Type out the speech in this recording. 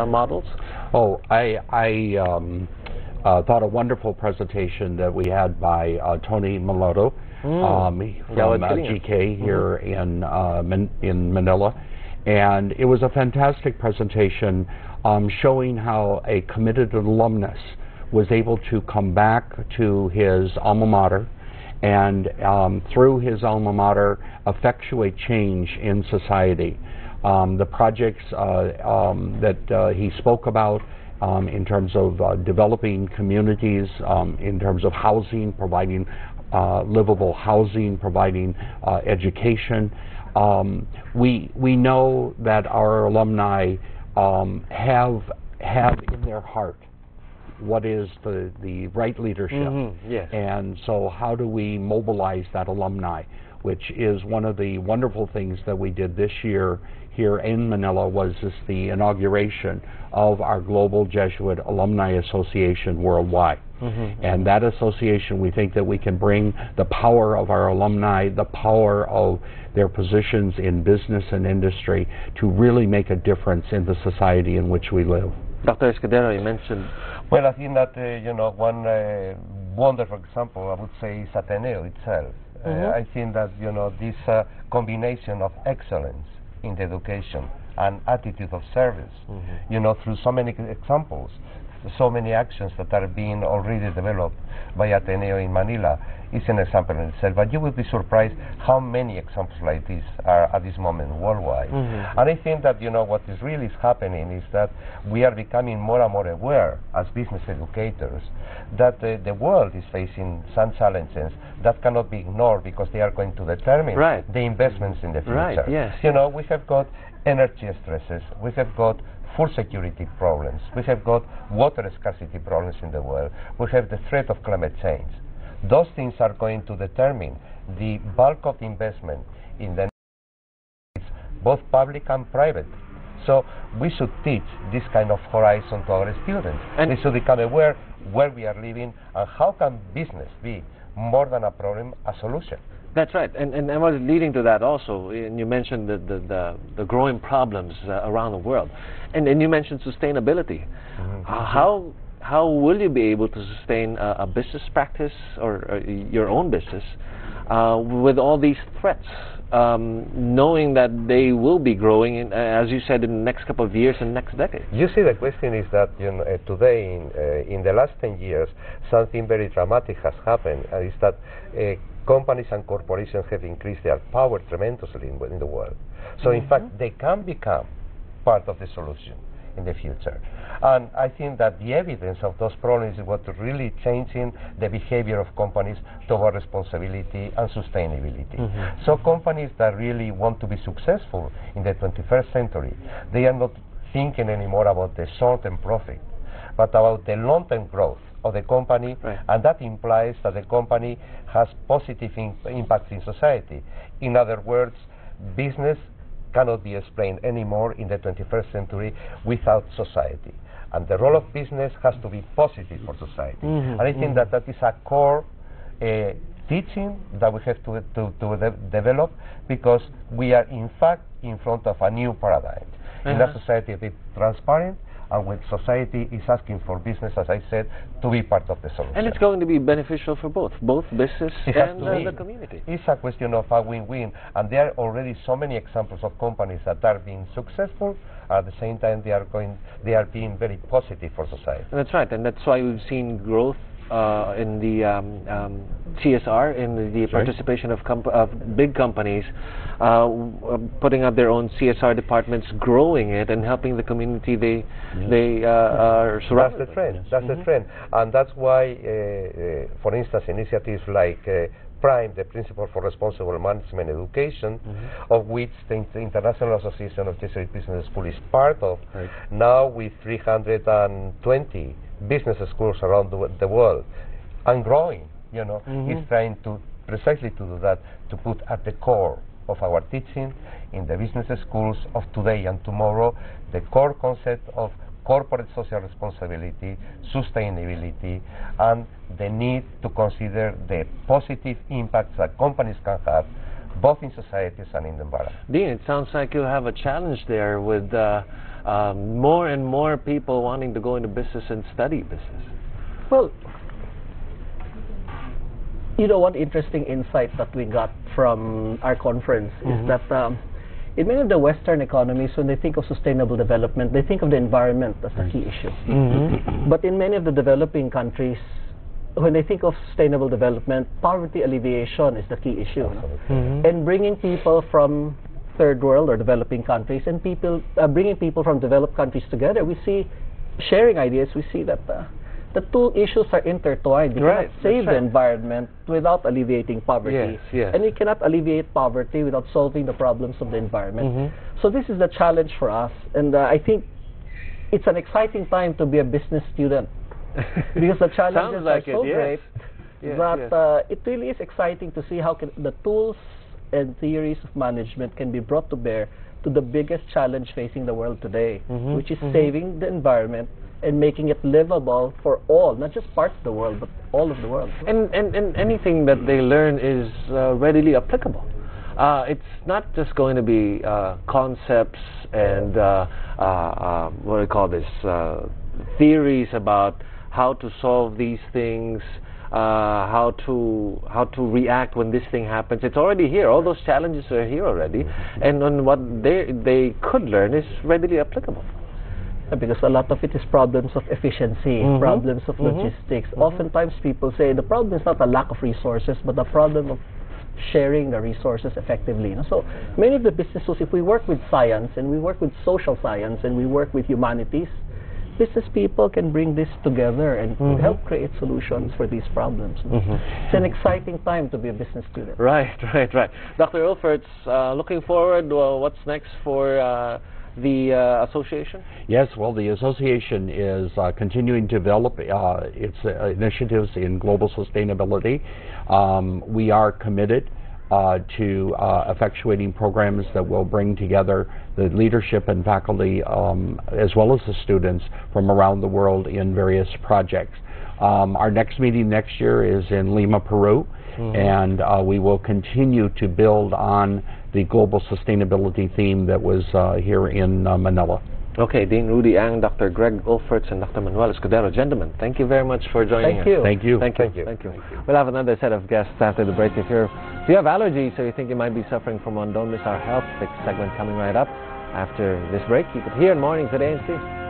models? Oh, I thought a wonderful presentation that we had by Tony Melotto from GK here in Manila, and it was a fantastic presentation showing how a committed alumnus was able to come back to his alma mater and through his alma mater effectuate change in society. The projects that he spoke about in terms of developing communities, in terms of housing, providing livable housing, providing education. We know that our alumni have in their heart what is the right leadership. Yes. And so how do we mobilize that alumni, which is one of the wonderful things that we did this year here in Manila, was the inauguration of our Global Jesuit Alumni Association worldwide. And that association, we think that we can bring the power of our alumni, the power of their positions in business and industry to really make a difference in the society in which we live. Dr. Escudero, you mentioned... Well, I think that, one wonderful example, I would say, is Ateneo itself. I think that, this combination of excellence in the education and attitude of service, through so many examples, so many actions that are being already developed by Ateneo in Manila, is an example in itself. But you will be surprised how many examples like this are at this moment worldwide. And I think that, what is really happening is that we are becoming more and more aware as business educators that the world is facing some challenges that cannot be ignored because they are going to determine the investments in the future. Yes. We have got energy stresses, we have got food security problems, we have got water scarcity problems in the world, we have the threat of climate change. Those things are going to determine the bulk of the investment in the both public and private. So we should teach this kind of horizon to our students. And they should become aware where we are living and how can business be more than a problem, a solution. That's right, and I was leading to that also. And you mentioned the growing problems around the world, and you mentioned sustainability. How will you be able to sustain a business practice or your own business with all these threats, knowing that they will be growing, as you said, in the next couple of years and next decade? You see, the question is that today, in the last 10 years, something very dramatic has happened, and is that companies and corporations have increased their power tremendously in the world. So in fact, they can become part of the solution in the future. And I think that the evidence of those problems is what really changing the behavior of companies toward responsibility and sustainability. So companies that really want to be successful in the 21st century, they are not thinking anymore about the short-term profit, but about the long-term growth of the company, and that implies that the company has positive impacts in society. In other words, business cannot be explained anymore in the 21st century without society. And the role of business has to be positive for society. And I think that that is a core teaching that we have to develop, because we are in fact in front of a new paradigm. In a society that is transparent, and when society is asking for business, as I said, to be part of the solution. And it's going to be beneficial for both business and the community. It's a question of a win-win, and there are already so many examples of companies that are being successful. At the same time, they are being very positive for society. And that's right, and that's why we've seen growth in the CSR, in the participation of big companies putting up their own CSR departments, growing it and helping the community they are surrounded. That's the trend. That's the trend, and that's why, for instance, initiatives like PRIME, the Principle for Responsible Management Education, of which the International Association of Jesuit Business Schools is part of, now with 320 business schools around the world, and growing, is trying to precisely to do that, to put at the core of our teaching in the business schools of today and tomorrow the core concept of corporate social responsibility, sustainability, and the need to consider the positive impacts that companies can have both in societies and in the environment. Dean, it sounds like you have a challenge there with more and more people wanting to go into business and study business. Well, you know, one interesting insight that we got from our conference is that in many of the Western economies, when they think of sustainable development, they think of the environment as the key issue. But in many of the developing countries, when they think of sustainable development, poverty alleviation is the key issue. And bringing people from third world or developing countries and bringing people from developed countries together, we see sharing ideas. We see that the two issues are intertwined. You cannot save the environment without alleviating poverty. And you cannot alleviate poverty without solving the problems of the environment. So this is the challenge for us. And I think it's an exciting time to be a business student because the challenges are so great that it really is exciting to see how the tools and theories of management can be brought to bear to the biggest challenge facing the world today, which is saving the environment and making it livable for all, not just parts of the world, but all of the world. And anything that they learn is readily applicable. It's not just going to be concepts and what do you call this, theories about how to solve these things, how to react when this thing happens. It's already here. All those challenges are here already, and what they could learn is readily applicable. Because a lot of it is problems of efficiency, problems of logistics. Oftentimes people say the problem is not a lack of resources, but the problem of sharing the resources effectively. You know? So many of the businesses, if we work with science and we work with social science and we work with humanities, business people can bring this together and help create solutions for these problems. It's an exciting time to be a business student. Right. Dr. Ulferts, looking forward, what's next for the association? Yes, well, the association is continuing to develop its initiatives in global sustainability. We are committed to effectuating programs that will bring together the leadership and faculty as well as the students from around the world in various projects. Our next meeting next year is in Lima, Peru, and we will continue to build on the global sustainability theme that was here in Manila. Okay, Dean Rudy Ang, Dr. Greg Ulferts, and Dr. Manuel Escudero. Gentlemen, thank you very much for joining us. Thank you. Thank you. We'll have another set of guests after the break. If you have allergies or you think you might be suffering from one, don't miss our health fix segment coming right up. After this break, you can hear in Mornings at ANC.